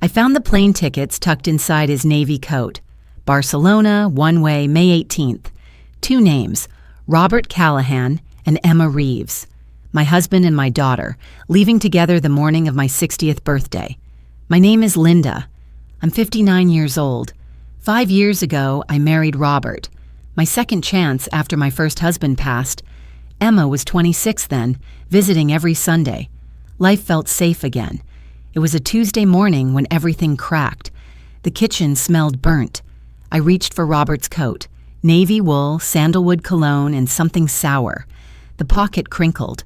I found the plane tickets tucked inside his navy coat. Barcelona, one-way, May 18th. 2 names, Robert Callahan and Emma Reeves. My husband and my daughter, leaving together the morning of my 60th birthday. My name is Linda. I'm 59 years old. 5 years ago, I married Robert. My second chance after my first husband passed. Emma was 26 then, visiting every Sunday. Life felt safe again. It was a Tuesday morning when everything cracked. The kitchen smelled burnt. I reached for Robert's coat. Navy wool, sandalwood cologne, and something sour. The pocket crinkled.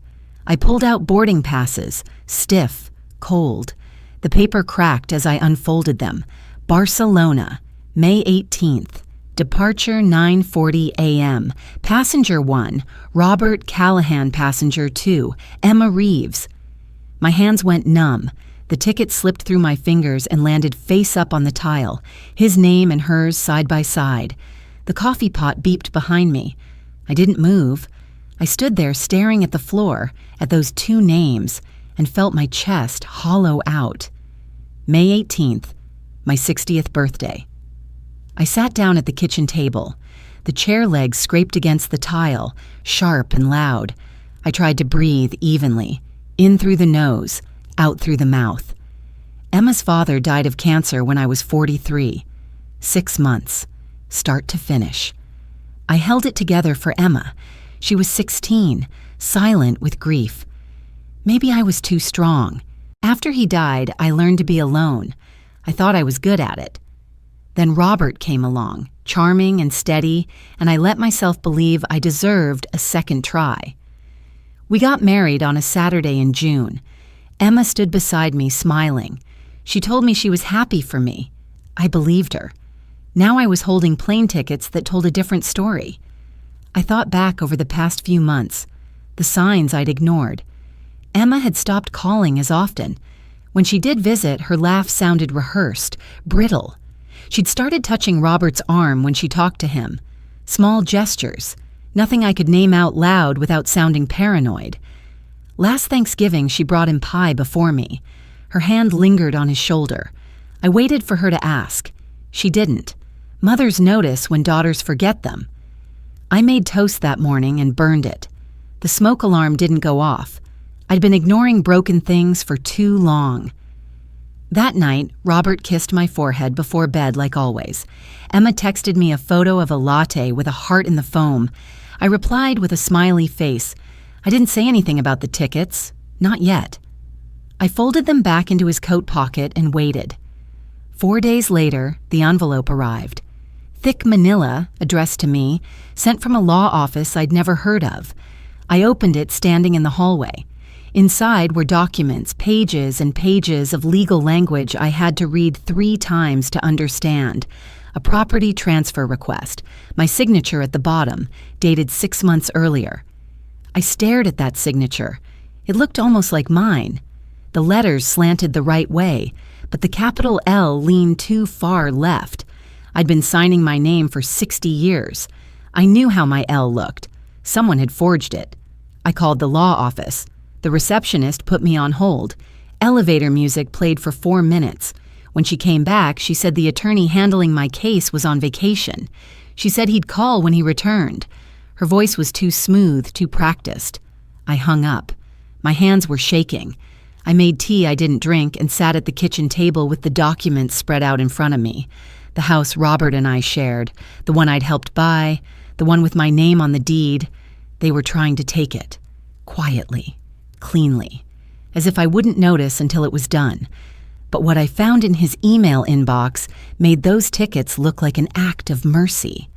I pulled out boarding passes, stiff, cold. The paper cracked as I unfolded them. Barcelona, May 18th. Departure 9:40 a.m. Passenger 1, Robert Callahan. Passenger 2, Emma Reeves. My hands went numb. The ticket slipped through my fingers and landed face up on the tile, his name and hers side by side. The coffee pot beeped behind me. I didn't move. I stood there staring at the floor, at those 2 names, and felt my chest hollow out. May 18th, my 60th birthday. I sat down at the kitchen table. The chair legs scraped against the tile, sharp and loud. I tried to breathe evenly, in through the nose, out through the mouth. Emma's father died of cancer when I was 43. 6 months, start to finish. I held it together for Emma. She was 16, silent with grief. Maybe I was too strong. After he died, I learned to be alone. I thought I was good at it. Then Robert came along, charming and steady, and I let myself believe I deserved a second try. We got married on a Saturday in June. Emma stood beside me, smiling. She told me she was happy for me. I believed her. Now I was holding plane tickets that told a different story. I thought back over the past few months, the signs I'd ignored. Emma had stopped calling as often. When she did visit, her laugh sounded rehearsed, brittle. She'd started touching Robert's arm when she talked to him. Small gestures, nothing I could name out loud without sounding paranoid. Last Thanksgiving, she brought him pie before me. Her hand lingered on his shoulder. I waited for her to ask. She didn't. Mothers notice when daughters forget them. I made toast that morning and burned it. The smoke alarm didn't go off. I'd been ignoring broken things for too long. That night, Robert kissed my forehead before bed like always. Emma texted me a photo of a latte with a heart in the foam. I replied with a smiley face. I didn't say anything about the tickets. Not yet. I folded them back into his coat pocket and waited. 4 days later, the envelope arrived. Thick manila, addressed to me, sent from a law office I'd never heard of. I opened it standing in the hallway. Inside were documents, pages and pages of legal language I had to read 3 times to understand. A property transfer request, my signature at the bottom, dated 6 months earlier. I stared at that signature. It looked almost like mine. The letters slanted the right way, but the capital L leaned too far left. I'd been signing my name for 60 years. I knew how my L looked. Someone had forged it. I called the law office. The receptionist put me on hold. Elevator music played for 4 minutes. When she came back, she said the attorney handling my case was on vacation. She said he'd call when he returned. Her voice was too smooth, too practiced. I hung up. My hands were shaking. I made tea I didn't drink and sat at the kitchen table with the documents spread out in front of me. The house Robert and I shared, the one I'd helped buy, the one with my name on the deed. They were trying to take it. Quietly. Cleanly, as if I wouldn't notice until it was done. But what I found in his email inbox made those tickets look like an act of mercy.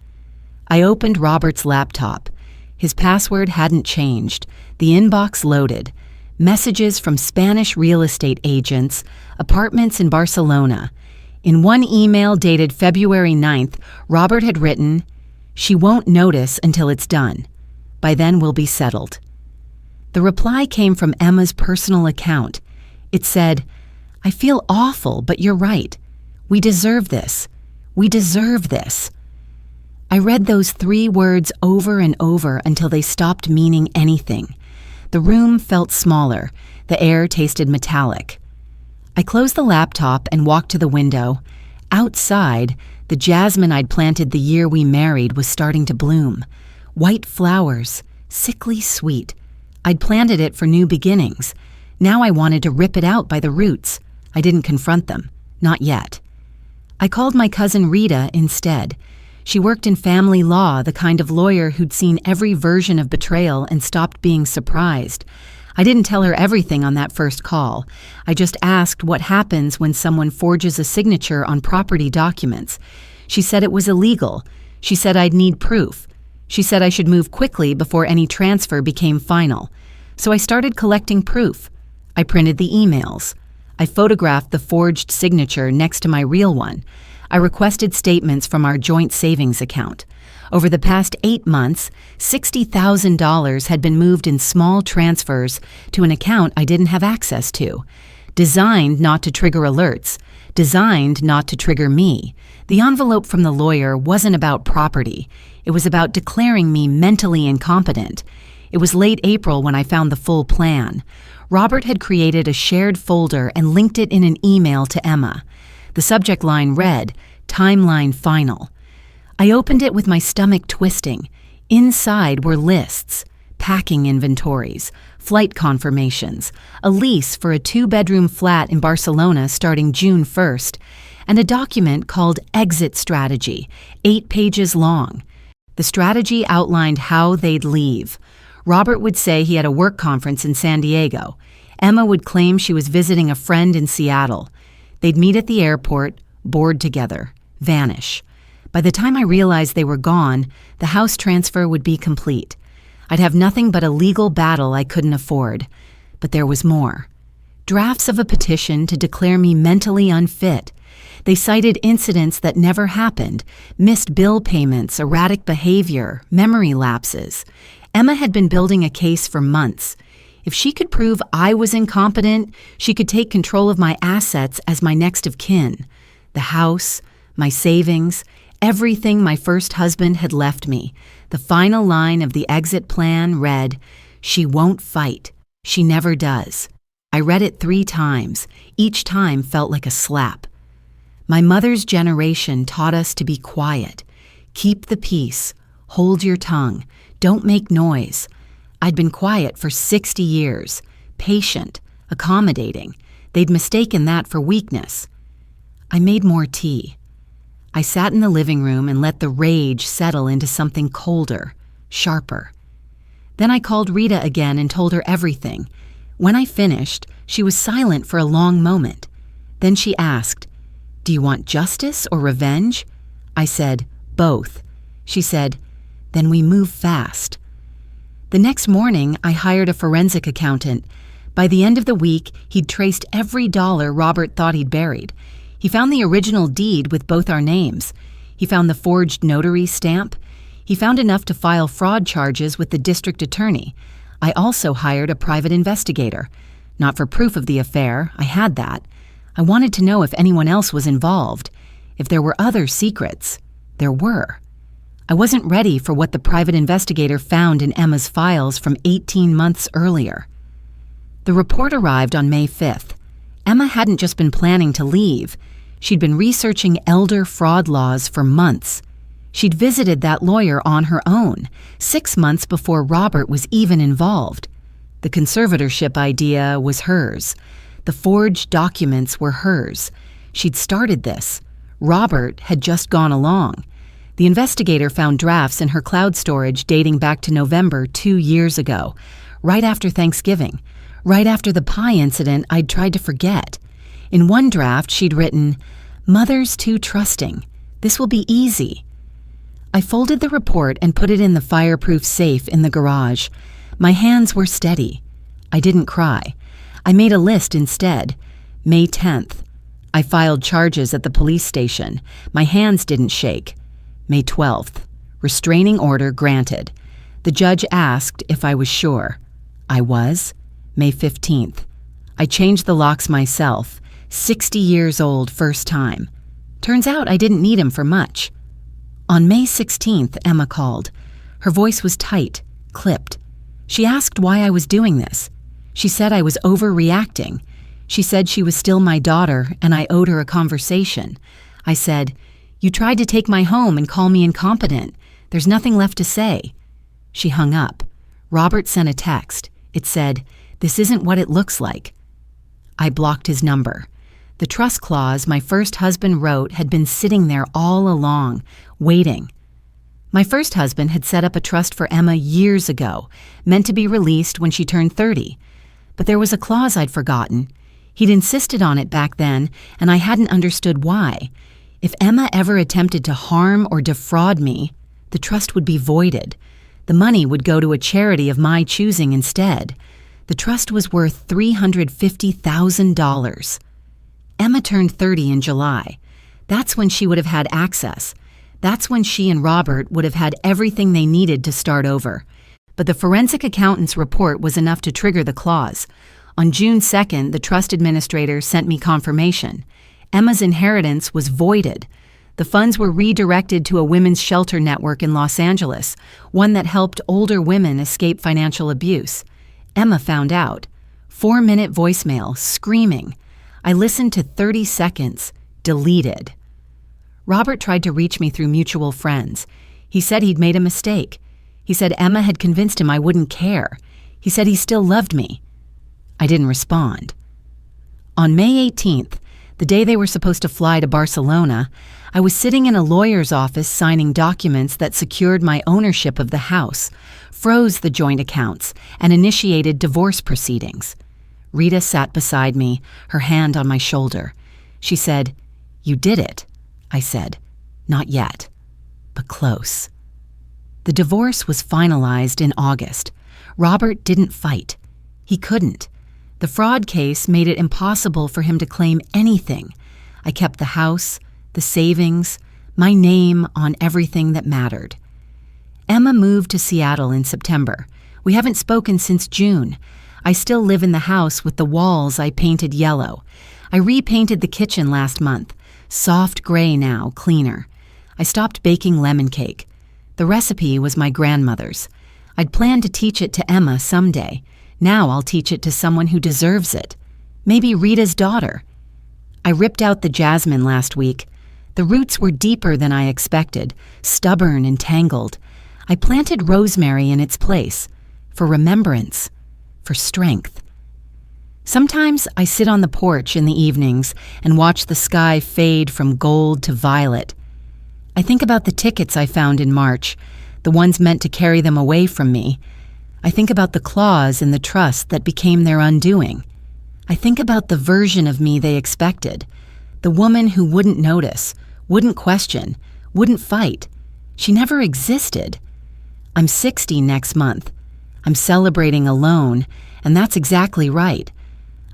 I opened Robert's laptop. His password hadn't changed. The inbox loaded. Messages from Spanish real estate agents, apartments in Barcelona. In one email dated February 9th, Robert had written, "She won't notice until it's done. By then we'll be settled." The reply came from Emma's personal account. It said, "I feel awful, but you're right. We deserve this. We deserve this." I read those 3 words over and over until they stopped meaning anything. The room felt smaller. The air tasted metallic. I closed the laptop and walked to the window. Outside, the jasmine I'd planted the year we married was starting to bloom. White flowers, sickly sweet. I'd planted it for new beginnings. Now I wanted to rip it out by the roots. I didn't confront them. Not yet. I called my cousin Rita instead. She worked in family law, the kind of lawyer who'd seen every version of betrayal and stopped being surprised. I didn't tell her everything on that first call. I just asked what happens when someone forges a signature on property documents. She said it was illegal. She said I'd need proof. She said I should move quickly before any transfer became final. So I started collecting proof. I printed the emails. I photographed the forged signature next to my real one. I requested statements from our joint savings account. Over the past 8 months, $60,000 had been moved in small transfers to an account I didn't have access to. Designed not to trigger alerts. Designed not to trigger me. The envelope from the lawyer wasn't about property. It was about declaring me mentally incompetent. It was late April when I found the full plan. Robert had created a shared folder and linked it in an email to Emma. The subject line read, "Timeline Final." I opened it with my stomach twisting. Inside were lists, packing inventories, flight confirmations, a lease for a 2-bedroom flat in Barcelona starting June 1st, and a document called Exit Strategy, 8 pages long. The strategy outlined how they'd leave. Robert would say he had a work conference in San Diego. Emma would claim she was visiting a friend in Seattle. They'd meet at the airport, board together, vanish. By the time I realized they were gone, the house transfer would be complete. I'd have nothing but a legal battle I couldn't afford. But there was more. Drafts of a petition to declare me mentally unfit. They cited incidents that never happened, missed bill payments, erratic behavior, memory lapses. Emma had been building a case for months. If she could prove I was incompetent, she could take control of my assets as my next of kin. The house, my savings, everything my first husband had left me. The final line of the exit plan read, "She won't fight. She never does." I read it 3 times. Each time felt like a slap. My mother's generation taught us to be quiet. Keep the peace. Hold your tongue. Don't make noise. I'd been quiet for 60 years, patient, accommodating. They'd mistaken that for weakness. I made more tea. I sat in the living room and let the rage settle into something colder, sharper. Then I called Rita again and told her everything. When I finished, she was silent for a long moment. Then she asked, "Do you want justice or revenge?" I said, "Both." She said, "Then we move fast." The next morning, I hired a forensic accountant. By the end of the week, he'd traced every dollar Robert thought he'd buried. He found the original deed with both our names. He found the forged notary stamp. He found enough to file fraud charges with the district attorney. I also hired a private investigator. Not for proof of the affair, I had that. I wanted to know if anyone else was involved. If there were other secrets. There were. I wasn't ready for what the private investigator found in Emma's files from 18 months earlier. The report arrived on May 5th. Emma hadn't just been planning to leave. She'd been researching elder fraud laws for months. She'd visited that lawyer on her own, 6 months before Robert was even involved. The conservatorship idea was hers. The forged documents were hers. She'd started this. Robert had just gone along. The investigator found drafts in her cloud storage dating back to November 2 years ago, right after Thanksgiving, right after the pie incident I'd tried to forget. In one draft, she'd written, "Mother's too trusting. This will be easy." I folded the report and put it in the fireproof safe in the garage. My hands were steady. I didn't cry. I made a list instead. May 10th. I filed charges at the police station. My hands didn't shake. May 12th. Restraining order granted. The judge asked if I was sure. I was. May 15th. I changed the locks myself. 60 years old first time. Turns out I didn't need him for much. On May 16th, Emma called. Her voice was tight, clipped. She asked why I was doing this. She said I was overreacting. She said she was still my daughter and I owed her a conversation. I said, "You tried to take my home and call me incompetent. There's nothing left to say." She hung up. Robert sent a text. It said, "This isn't what it looks like." I blocked his number. The trust clause my first husband wrote had been sitting there all along, waiting. My first husband had set up a trust for Emma years ago, meant to be released when she turned 30. But there was a clause I'd forgotten. He'd insisted on it back then, and I hadn't understood why. If Emma ever attempted to harm or defraud me, the trust would be voided. The money would go to a charity of my choosing instead. The trust was worth $350,000. Emma turned 30 in July. That's when she would have had access. That's when she and Robert would have had everything they needed to start over. But the forensic accountant's report was enough to trigger the clause. On June 2nd, the trust administrator sent me confirmation. Emma's inheritance was voided. The funds were redirected to a women's shelter network in Los Angeles, one that helped older women escape financial abuse. Emma found out. 4-minute voicemail, screaming. I listened to 30 seconds, deleted. Robert tried to reach me through mutual friends. He said he'd made a mistake. He said Emma had convinced him I wouldn't care. He said he still loved me. I didn't respond. On May 18th, the day they were supposed to fly to Barcelona, I was sitting in a lawyer's office signing documents that secured my ownership of the house, froze the joint accounts, and initiated divorce proceedings. Rita sat beside me, her hand on my shoulder. She said, "You did it." I said, "Not yet, but close." The divorce was finalized in August. Robert didn't fight. He couldn't. The fraud case made it impossible for him to claim anything. I kept the house, the savings, my name on everything that mattered. Emma moved to Seattle in September. We haven't spoken since June. I still live in the house with the walls I painted yellow. I repainted the kitchen last month. Soft gray now, cleaner. I stopped baking lemon cake. The recipe was my grandmother's. I'd planned to teach it to Emma someday. Now I'll teach it to someone who deserves it. Maybe Rita's daughter. I ripped out the jasmine last week. The roots were deeper than I expected, stubborn and tangled. I planted rosemary in its place, for remembrance, for strength. Sometimes I sit on the porch in the evenings and watch the sky fade from gold to violet. I think about the tickets I found in March, the ones meant to carry them away from me. I think about the clause in the trust that became their undoing. I think about the version of me they expected, the woman who wouldn't notice, wouldn't question, wouldn't fight. She never existed. I'm 60 next month. I'm celebrating alone, and that's exactly right.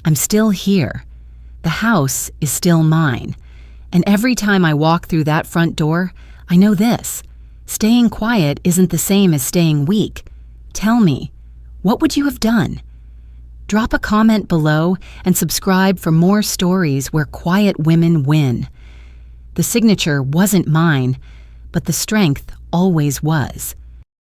I'm still here. The house is still mine. And every time I walk through that front door, I know this. Staying quiet isn't the same as staying weak. Tell me, what would you have done? Drop a comment below and subscribe for more stories where quiet women win. The signature wasn't mine, but the strength always was.